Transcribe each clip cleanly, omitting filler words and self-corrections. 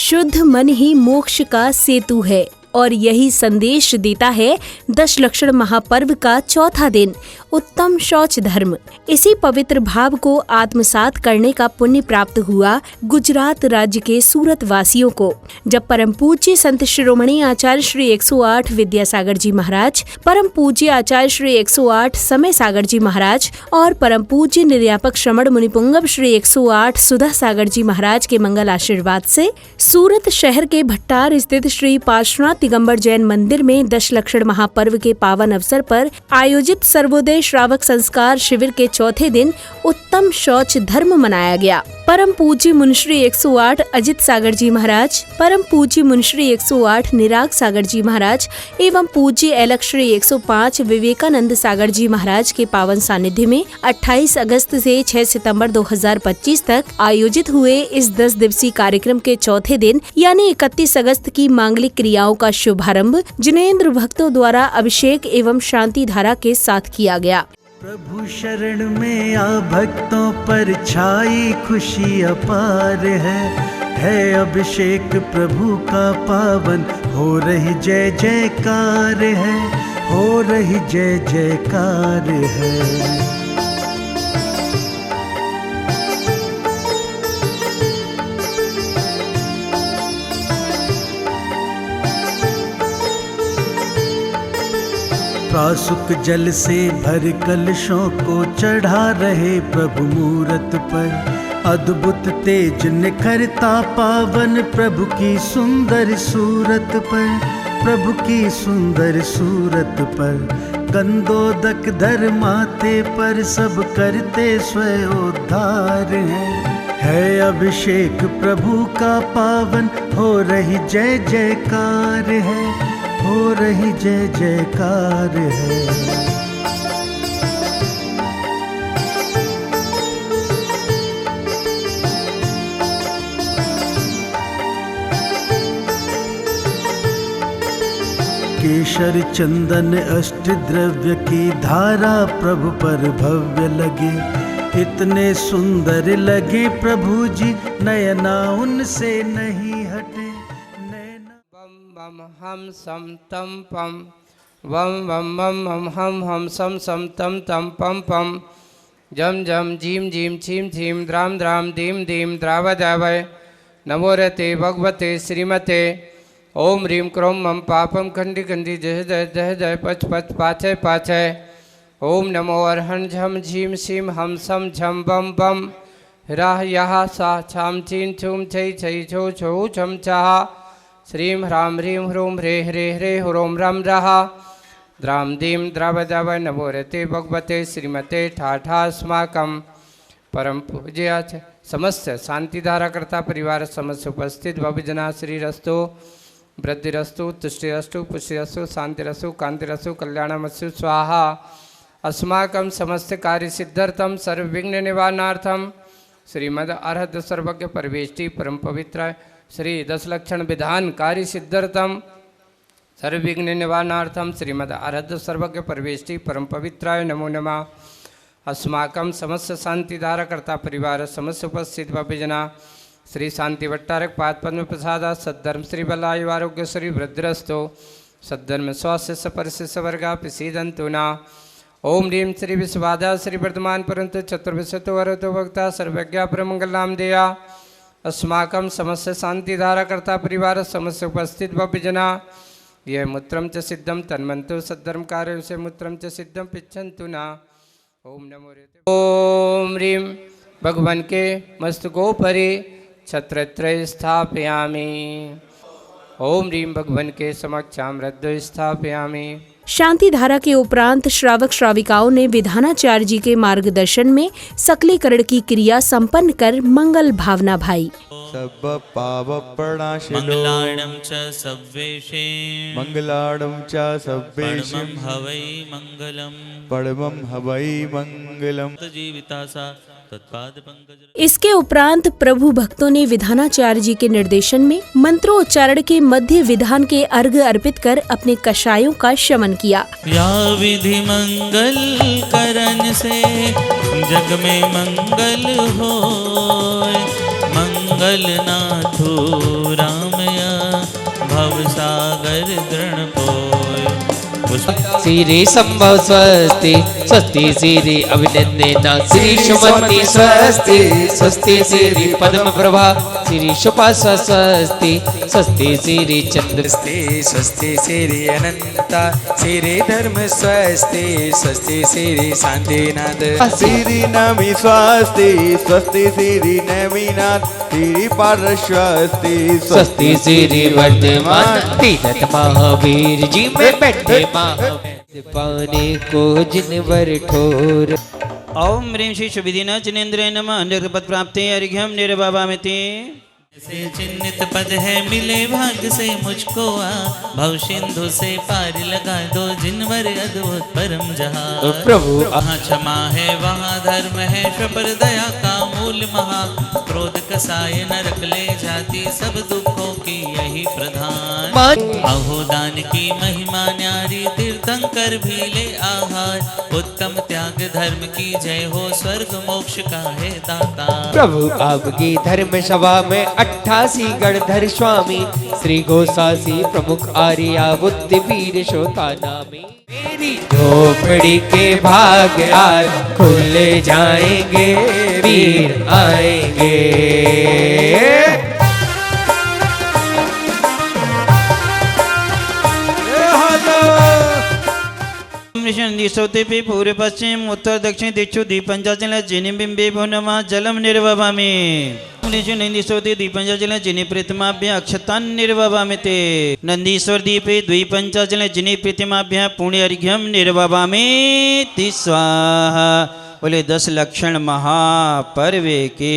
शुद्ध मन ही मोक्ष का सेतु है और यही संदेश देता है दशलक्षण महापर्व का चौथा दिन, उत्तम शौच धर्म। इसी पवित्र भाव को आत्मसात करने का पुण्य प्राप्त हुआ गुजरात राज्य के सूरत वासियों को, जब परम पूज्य संत शिरोमणि आचार्य श्री 108 विद्यासागर जी महाराज, परम पूज्य आचार्य श्री 108 समय सागर जी महाराज और परम पूज्य निर्यापक श्रमण मुनिपुंगव श्री 108 सुधा सागर जी महाराज के मंगल आशीर्वाद से सूरत शहर के भट्टार स्थित श्री पार्श्वनाथ दिगंबर जैन मंदिर में दशलक्षण महापर्व के पावन अवसर पर आयोजित सर्वोदय श्रावक संस्कार शिविर के चौथे दिन उत्तम शौच धर्म मनाया गया। परम पूज्य मुनिश्री 108 अजित सागर जी महाराज, परम पूज्य मुनिश्री 108 निराग सागर जी महाराज एवं पूज्य एलक श्री 105 विवेकानंद सागर जी महाराज के पावन सानिध्य में 28 अगस्त से 6 सितंबर 2025 तक आयोजित हुए इस 10 दिवसीय कार्यक्रम के चौथे दिन यानी 31 अगस्त की मांगलिक क्रियाओं का शुभारंभ जिनेंद्र भक्तों द्वारा अभिषेक एवं शांति धारा के साथ किया गया। प्रभु शरण में आ भक्तों पर छाई खुशी अपार है अभिषेक प्रभु का पावन, हो रही जय जयकार है, हो रही जय जयकार है। प्रासुक जल से भर कलशों को चढ़ा रहे प्रभु मूरत पर, अद्भुत तेज निखरता पावन प्रभु की सुंदर सूरत पर, प्रभु की सुंदर सूरत पर। गंधोदक धर माथे पर सब करते स्वयोद्धार है अभिषेक प्रभु का पावन, हो रही जय जयकार है, हो रही जय जयकार है। केशर चंदन अष्ट द्रव्य की धारा प्रभु पर भव्य लगे, इतने सुंदर लगे प्रभु जी नयना उनसे नहीं हटे। वम हम सम तम पम वम वम वम हम सम सम तम तम पम पम जम जम जीम जीम छीम छीम द्राम द्राम दीम दीम द्राव द्रावय नमो रते भगवते श्रीमते ओम ह्रीम क्रोम मम पापम खंडी खंडी जय जय जय जय पच पच पाचय पाचय ओम नमो अर्हं झम झीम सीम हम सम झम बम बम राह यहा सा छाम चीन छूम छै छै छो छो छम चाह श्रीम ह्राम ह्रीम ह्रूम ह्रे ह्रे ह्रे ह्रोम राम रहा द्राम दीम द्राव द्राव नमो रते भगवते श्रीमते ठाठास्माकं परम पूज्य समस्त शांतिधारा करता परिवार समस्त उपस्थित भवजना श्रीरस्तु वृद्धिरस्तु तुष्टिरस्तु पुष्टिरस्तु शांतिरस्तु कांतिरस्तु कल्याणमस्तु स्वाहा। अस्माकं समस्त कार्य सिद्ध्यर्थम सर्वविघ्न निवारणार्थम श्रीमद अर्हत सर्वज्ञ परमेष्टि परम पवित्र श्री दशलक्षण विधान कार्य सिद्ध्यर्थम सर्वविघ्न निवारणार्थम श्रीमद अर्हत सर्वज्ञ परमेष्टि परम पवित्राय नमो नमः। अस्माकं समस्त शांतिधारा करता परिवार समस्त उपस्थित भवजना श्री शांति भट्टारक पाद पद्म प्रसाद सद्धर्म श्री बलायु आरोग्य श्री वृद्धिरस्तु सद्धर्म स्वास्थ्य सपरिशिष्ट वर्गा प्रसीदंतु न। ओम ह्रीं श्री विश्वादा श्री वर्धमान परंतु चतुर्विशतो वरतो भक्ता सर्वज्ञा परमंगलाम देया। अस्माकं समस्त शांतिधारा करता परिवार समस्त उपस्थित भवजना यह मूत्रम च सिद्धम तन्मंतु सद्धर्म कार्य से मूत्रम च सिद्धम पिच्छन्तु न। ओम नमो रेते ओम ह्रीं भगवान के मस्तकोपरि छत्रत्रय स्थापयामि। ओम ह्रीं भगवान के समक्षामृत स्थापयामि। शांति धारा के उपरांत श्रावक श्राविकाओं ने विधानाचार्य जी के मार्गदर्शन में सकलीकरण की क्रिया संपन्न कर मंगल भावना भाई। सब पाव प्रणाशिनो मंगलाणं च सव्वेशे मंगलाणं च सव्वेशे परमं हवै मंगलम् परमं हवै मंगलम् जीवितासा तत्पाद पंकज। इसके उपरांत प्रभु भक्तों ने विधानाचार्य जी के निर्देशन में मंत्रोच्चारण के मध्य विधान के अर्घ अर्पित कर अपने कषायों का शमन किया। या विधि मंगल करन से जग में मंगल होय, मंगल नाथु राम श्री संभव स्वस्ति स्वस्ति श्री अभिनंदना श्री सुमति स्वस्ति स्वस्ति श्री पद्म प्रभा श्री सुपासा स्वस्ति स्वस्ति श्री चंद्र स्वस्ति श्री अनंता श्री धर्म स्वस्ति स्वस्ति श्री शांतिनाथ श्री नमी स्वस्ति स्वस्ति श्री नमीनाथ श्री पार्श्वस्ति स्वस्ति श्री वर्धमान तीरथ महावीर जी में बैठे महावीर पाने को जिनवर ठोर। ओम ह्रीं श्री शुभिधिना जिनेन्द्र नमः निर्पद प्राप्ति अर्घ्यम निर्वावामिति। से चिन्हित पद है मिले भाग्य से मुझको आ भव सिंधु से पार लगा दो जिनवर अद्भुत परम जहां। प्रभु वहाँ क्षमा है वहाँ धर्म है स्वपर दया का मूल महा क्रोध कसाय नरक ले जाती सब दुखों की यही प्रधान। अहोदान की महिमा न्यारी तीर्थंकर भी ले आहार उत्तम त्याग धर्म की जय हो स्वर्ग मोक्ष का है दाता। प्रभु आपकी धर्म सभा में 88 गणधर स्वामी श्री गोसासी प्रमुख आर्या बुद्धि वीर शोता नामी। मेरी झोपड़ी के भाग आज खुले जाएंगे वीर आएंगे। सोते पे पूर्व पश्चिम उत्तर दक्षिण दिक्षु दीपंचाचल जिनि बिंबे भुनमा जलम निर्वभामि। नंदीश्वर दीपंचाचल जिनि प्रतिमाभ्य अक्षतान निर्वभामिते। नंदीश्वर दीपे द्विपंचाचल जिनि प्रतिमाभ्य पुण्य अर्घ्यम निर्वभामि स्वाहा। बोले 10 लक्षण महापर्व के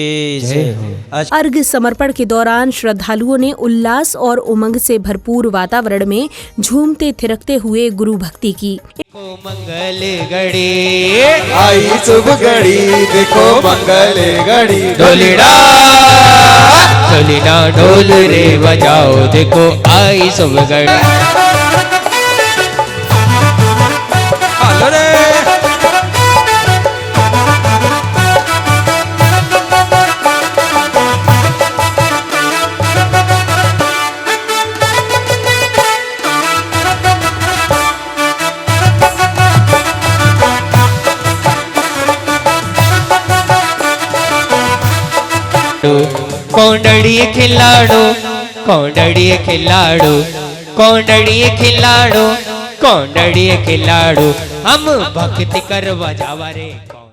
अर्घ समर्पण के दौरान श्रद्धालुओं ने उल्लास और उमंग से भरपूर वातावरण में झूमते थिरकते हुए गुरु भक्ति की। मंगल घड़ी आई शुभ घड़ी देखो मंगल घड़ी ढोलिना ढोलिना ढोल रे बजाओ देखो आई शुभ घड़ी। कोंडड़ी खिलाड़ो कोंडड़ी खिलाड़ो कोंडड़ी खिलाड़ो कोंडड़ी खिलाड़ो हम भक्ति करवा जावा रे।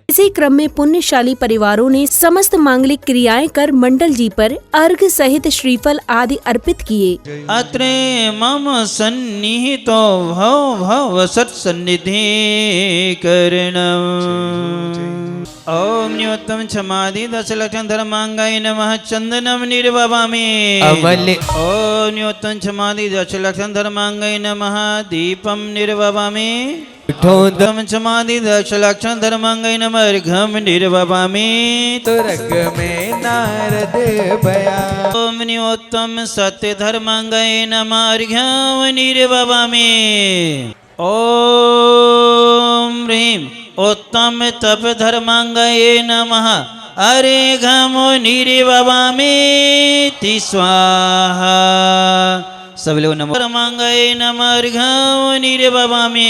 इसी क्रम में पुण्यशाली परिवारों ने समस्त मांगलिक क्रियाएं कर मंडल जी पर अर्घ सहित श्रीफल आदि अर्पित किए। अत्रे मम सन्निहितो भव भव सत्सन्निधि करणम। ओम न्योत्तम क्षमादि 10 लक्षण धर्मांगाय नमः चंदनम निर्वभामि। ओम न्योत्तम क्षमादि 10 लक्षण धर्मांगाय नमः दीपम निर्वभामि। ओम क्षमादि 10 लक्षण धर्मांगाय नमः अर्घ्यम निर्वभामि। तुरग में नारद भया। ओम न्योत्तम सत्य धर्मांगाय नमः अर्घ्यम निर्वभामि। ओम ह्रीं उत्तम तप धर्मांगाय नमः अर्घ्यम निर्वभामि स्वाहा। सब लोग नमो धर्मांगाय नमः अर्घ्यम निर्वभामि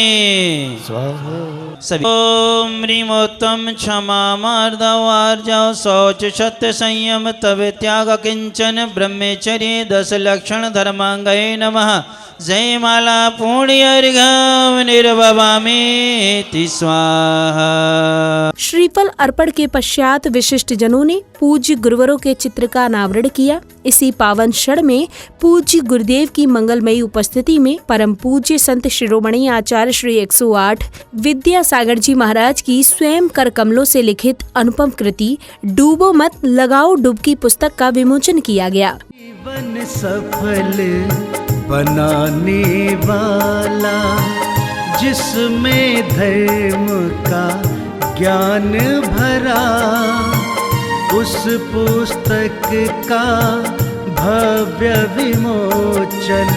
स्वाहा। सभी ओम ह्रीं उत्तम क्षमा मार्दव आर्जव शौच सत्य संयम तव त्याग किंचन ब्रह्मचर्य 10 लक्षण धर्मांगाय नमः जय माला पुण्य अर्घ्यम निर्वभामि स्वाहा। श्रीफल अर्पण के पश्चात विशिष्ट जनों ने पूज्य गुरुवरों के चित्र का अनावरण किया। इसी पावन क्षण में पूज्य गुरुदेव की मंगलमयी उपस्थिति में परम पूज्य संत शिरोमणि आचार्य श्री 108 विद्यासागर जी महाराज की स्वयं कर कमलों से लिखित अनुपम कृति डूबो मत लगाओ डुबकी पुस्तक का विमोचन किया गया। जीवन सफल बनाने वाला जिसमें धर्म का ज्ञान भरा उस पुस्तक का भव्य विमोचन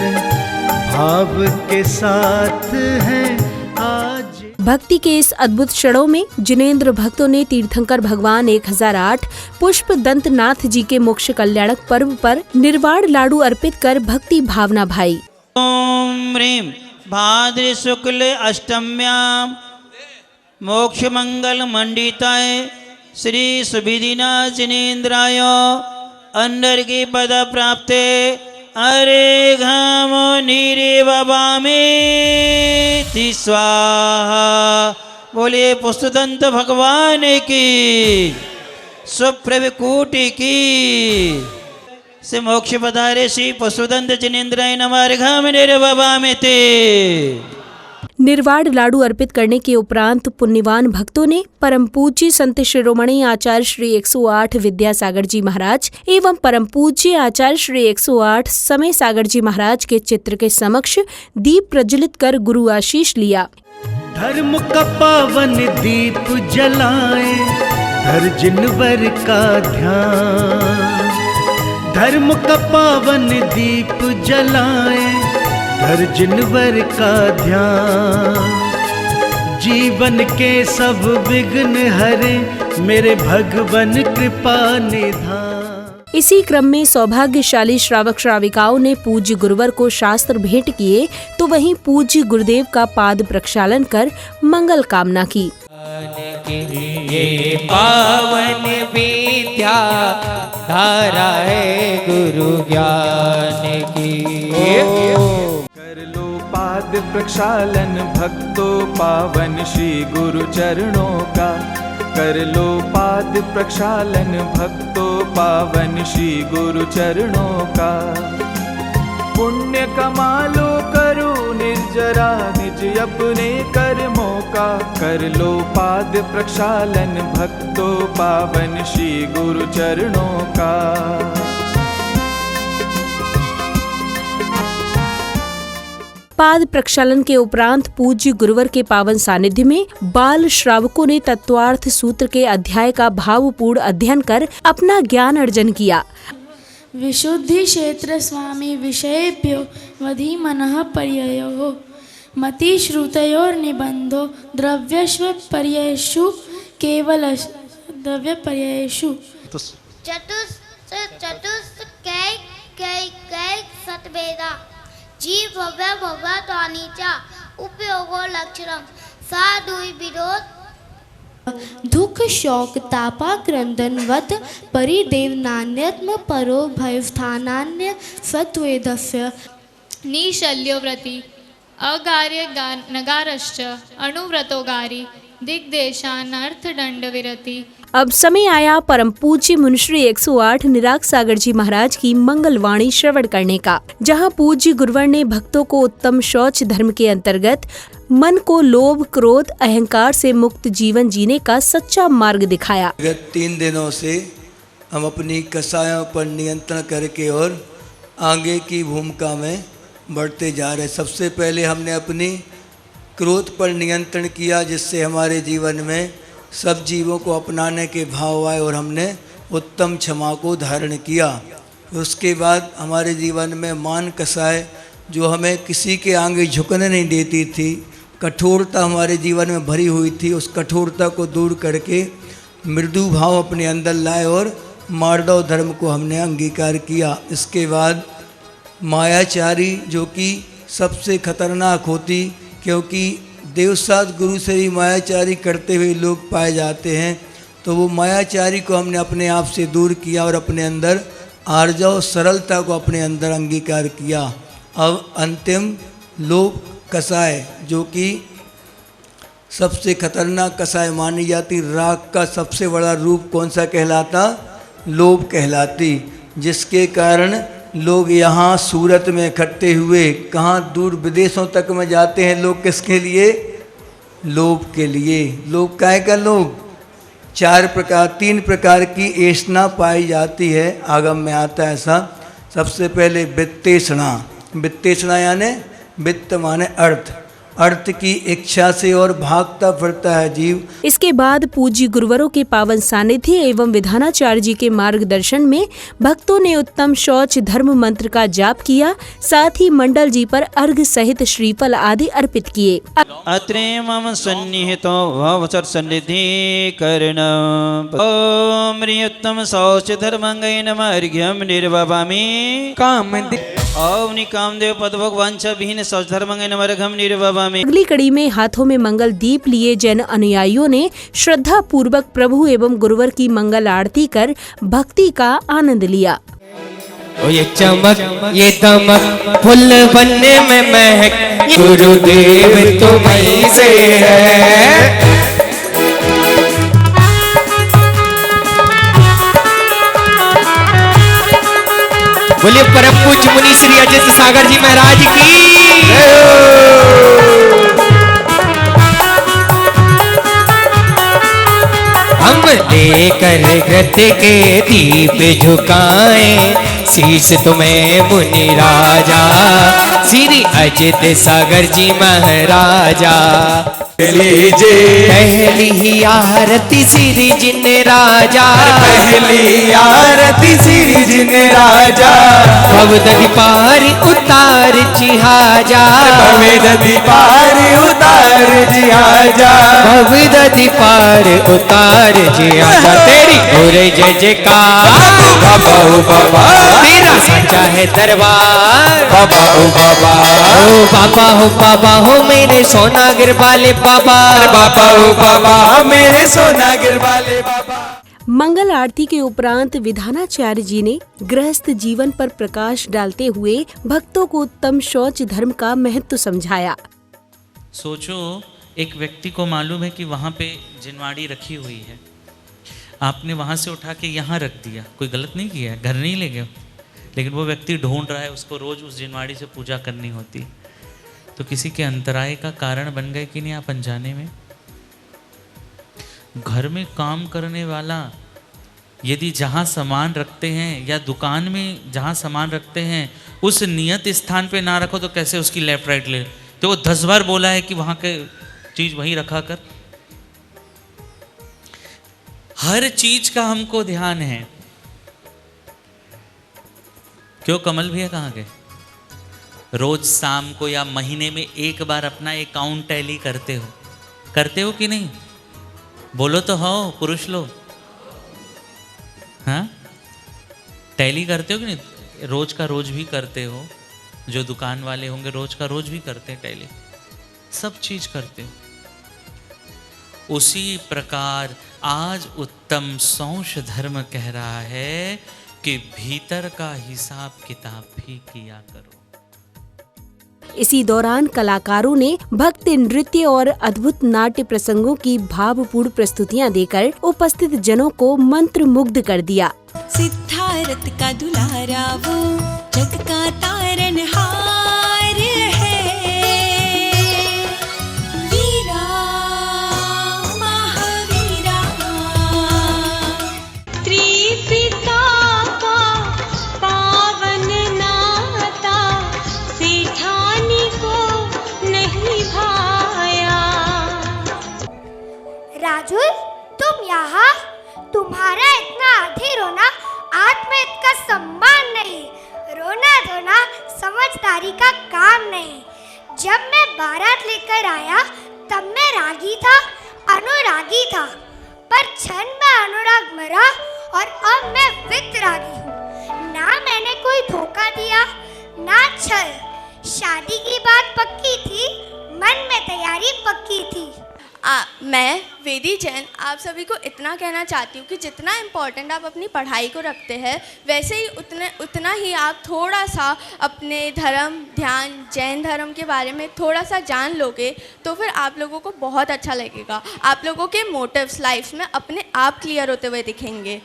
भाव के साथ है आज। भक्ति के इस अद्भुत क्षणों में जिनेंद्र भक्तों ने तीर्थंकर भगवान 1008 पुष्प दंत नाथ जी के मोक्ष कल्याणक पर्व पर निर्वाण लाडू अर्पित कर भक्ति भावना भाई। ओम ह्रीं भाद्र शुक्ल अष्टम्यां मोक्ष मंगल मंडिताय श्री सुविधिनाथ जिनेन्द्राय अंडर की पद प्राप्ते अरे घाम नीरे बबामे स्वाहा। बोलिए पुष्टदंत भगवान की, सुप्रभ कोटि की। से मोक्ष पधारे श्री पशुदंत जिनेन्द्राय नमः घाम नीरे बबामे ते। निर्वाण लाडू अर्पित करने के उपरांत पुण्यवान भक्तों ने परम पूज्य संत शिरोमणि आचार्य श्री 108 विद्यासागर जी महाराज एवं परम पूज्य आचार्य श्री 108 समय सागर जी महाराज के चित्र के समक्ष दीप प्रज्वलित कर गुरु आशीष लिया। धर्म का पावन दीप जलाए धर जिनवर का ध्यान। धर्म का पावन दीप जलाए हर जिनवर का ध्यान। जीवन के सब विघ्न हरे मेरे भगवन कृपा निधान। इसी क्रम में सौभाग्यशाली श्रावक श्राविकाओं ने पूज्य गुरुवर को शास्त्र भेंट किए तो वहीं पूज्य गुरुदेव का पाद प्रक्षालन कर मंगल कामना की। ये पावन विद्या धारा है गुरु ज्ञान की। कर लो पाद प्रक्षालन भक्तों पावन श्री गुरु चरणों का। कर लो पाद प्रक्षालन भक्तों पावन श्री गुरु चरणों का। पुण्य कमा लो करो निर्जरा निज अपने कर्मों का। कर लो पाद प्रक्षालन भक्तों पावन श्री गुरु चरणों का। पाद प्रक्षालन के उपरांत पूज्य गुरुवर के पावन सानिध्य में बाल श्रावकों ने तत्वार्थ सूत्र के अध्याय का भावपूर्ण अध्ययन कर अपना ज्ञान अर्जन किया। विशुद्धि क्षेत्र स्वामी विषयेभ्यो वधि मनः पर्ययो मति श्रुतयोर निबंधो द्रव्यस्व पर्ययेषु केवल द्रव्य पर्ययेषु। चतुस् कै सतवेदा जीव भव्य भगवत्वानी च उपयोगो लक्षणम साधुई विरोध। दुख शोक तापा क्रंदनवत परिदेव नान्यत्म परो भयस्थानान्य सत्वेदस्य निशल्यो व्रति अगार्य नगारश्च अणुव्रतोगारी दिग्देशानर्थ दंड विरति। अब समय आया परम पूज्य मुनिश्री 108 निराग सागर जी महाराज की मंगलवाणी श्रवण करने का, जहां पूज्य गुरुवर ने भक्तों को उत्तम शौच धर्म के अंतर्गत मन को लोभ क्रोध अहंकार से मुक्त जीवन जीने का सच्चा मार्ग दिखाया। 3 दिनों से हम अपनी कसायों पर नियंत्रण करके और आगे की भूमिका में बढ़ते जा रहे। सबसे पहले हमने अपनी क्रोध पर नियंत्रण किया, जिससे हमारे जीवन में सब जीवों को अपनाने के भाव आए और हमने उत्तम क्षमा को धारण किया। उसके बाद हमारे जीवन में मान कसाय जो हमें किसी के आगे झुकने नहीं देती थी, कठोरता हमारे जीवन में भरी हुई थी, उस कठोरता को दूर करके मृदु भाव अपने अंदर लाए और मार्दव धर्म को हमने अंगीकार किया। इसके बाद मायाचारी जो कि सबसे खतरनाक होती, क्योंकि देवसात गुरु से ही मायाचारी करते हुए लोग पाए जाते हैं, तो वो मायाचारी को हमने अपने आप से दूर किया और अपने अंदर आर्जव सरलता को अपने अंदर अंगीकार किया। अब अंतिम लोभ कसाय जो कि सबसे खतरनाक कसाय मानी जाती, राग का सबसे बड़ा रूप कौन सा कहलाता? लोभ कहलाती, जिसके कारण लोग यहाँ सूरत में इकट्ठे हुए कहाँ दूर विदेशों तक में जाते हैं लोग, किसके लिए? लोभ के लिए। लोभ काहे का लोभ? 3 प्रकार की ऐषणा पाई जाती है, आगम में आता है ऐसा। सबसे पहले वित्तेषणा। वित्तेषणा यानी वित्त माने अर्थ, अर्थ की इच्छा से और भागता फिरता है जीव। इसके बाद पूज्य गुरुवरों के पावन सानिध्य एवं विधानाचार्य जी के मार्गदर्शन में भक्तों ने उत्तम शौच धर्म मंत्र का जाप किया, साथ ही मंडल जी पर अर्घ सहित श्रीफल आदि अर्पित किए। अत्रे मम सन्निहितो भवसर सन्निधि कर्ण ओम उत्तम शौच धर्मंगै नमः अर्घ्यं निर्ववामि। काम ओम निकामदेव पदभोग वांछा विहीन सौधर्मंग नवरघम निर्ववामि। अगली कड़ी में हाथों में मंगल दीप लिए जैन अनुयायियों ने श्रद्धा पूर्वक प्रभु एवं गुरुवर की मंगल आरती कर भक्ति का आनंद लिया। ओ ये चमक ये दमक फुल बनने में महक गुरुदेव तुम्हीं से है। बोलिए परम पूज्य मुनि श्री अजित सागर जी महाराज की। हम लेकर घृत के दीप झुकाएं शीश तुम्हें मुनि राजा श्री अजित सागर जी महाराजा। पहली ही आरती श्री जिन राजा पहली आरती श्री जिन राजा भवदधि पार उतार जिहाजा भवदधि पार उतार जिहाजा भवदधि पार उतार जिहाजा। तेरी गोरे जय जयकार बाबा ओ बाबा तेरा सच्चा है दरबार बाबा ओ बाबा ओ बाबा हो बाबा हो मेरे सोनागिर वाले बाबा बाबा ओ बाबा मेरे सोनागिर वाले बाबा। मंगल आरती के उपरांत विधानाचार्य जी ने गृहस्थ जीवन पर प्रकाश डालते हुए भक्तों को उत्तम शौच धर्म का महत्व समझाया। सोचो, एक व्यक्ति को मालूम है कि वहाँ पे जिनवाड़ी रखी हुई है, आपने वहाँ से उठा के यहाँ रख दिया, कोई गलत नहीं किया, घर नहीं ले गए, लेकिन वो व्यक्ति ढूंढ रहा है, उसको रोज उस जिनवाड़ी से पूजा करनी होती, तो किसी के अंतराय का कारण बन गए कि नहीं आप अनजाने में। घर में काम करने वाला यदि जहाँ सामान रखते हैं या दुकान में जहाँ सामान रखते हैं उस नियत स्थान पे ना रखो तो कैसे उसकी लेफ्ट राइट ले, तो वो 10 बार बोला है कि वहाँ के चीज़ वहीं रखा कर। हर चीज का हमको ध्यान है। क्यों कमल भैया कहाँ गए? रोज शाम को या महीने में एक बार अपना अकाउंट टैली करते हो कि नहीं? बोलो तो हो पुरुष लोग, हाँ टैली करते हो कि नहीं? रोज का रोज भी करते हो, जो दुकान वाले होंगे रोज का रोज भी करते हैं टैली, सब चीज करते हो। उसी प्रकार आज उत्तम सौंश धर्म कह रहा है कि भीतर का हिसाब किताब भी किया करो। इसी दौरान कलाकारों ने भक्ति नृत्य और अद्भुत नाट्य प्रसंगों की भावपूर्ण प्रस्तुतियां देकर उपस्थित जनों को मंत्रमुग्ध कर दिया। सिद्धार्थ का दुलारा वो जग का तारनहार है, वीरा महावीरा त्रिपिता का पावन नाता सेठानी को नहीं भाया। राजू तुम यहाँ, तुम्हारा इतना अधीर होना आत्महित का सम्मान नहीं, रोना धोना समझदारी का काम नहीं। जब मैं बारात लेकर आया तब मैं रागी था, अनुरागी था, पर क्षण में अनुराग मरा और अब मैं वितरागी हूँ। ना मैंने कोई धोखा दिया ना छल, शादी की बात पक्की थी, मन में तैयारी पक्की थी। मैं वेदी जैन आप सभी को इतना कहना चाहती हूँ कि जितना इम्पोर्टेंट आप अपनी पढ़ाई को रखते हैं वैसे ही उतना ही आप थोड़ा सा अपने धर्म ध्यान जैन धर्म के बारे में थोड़ा सा जान लोगे तो फिर आप लोगों को बहुत अच्छा लगेगा। आप लोगों के मोटिव्स लाइफ में अपने आप क्लियर होते हुए दिखेंगे।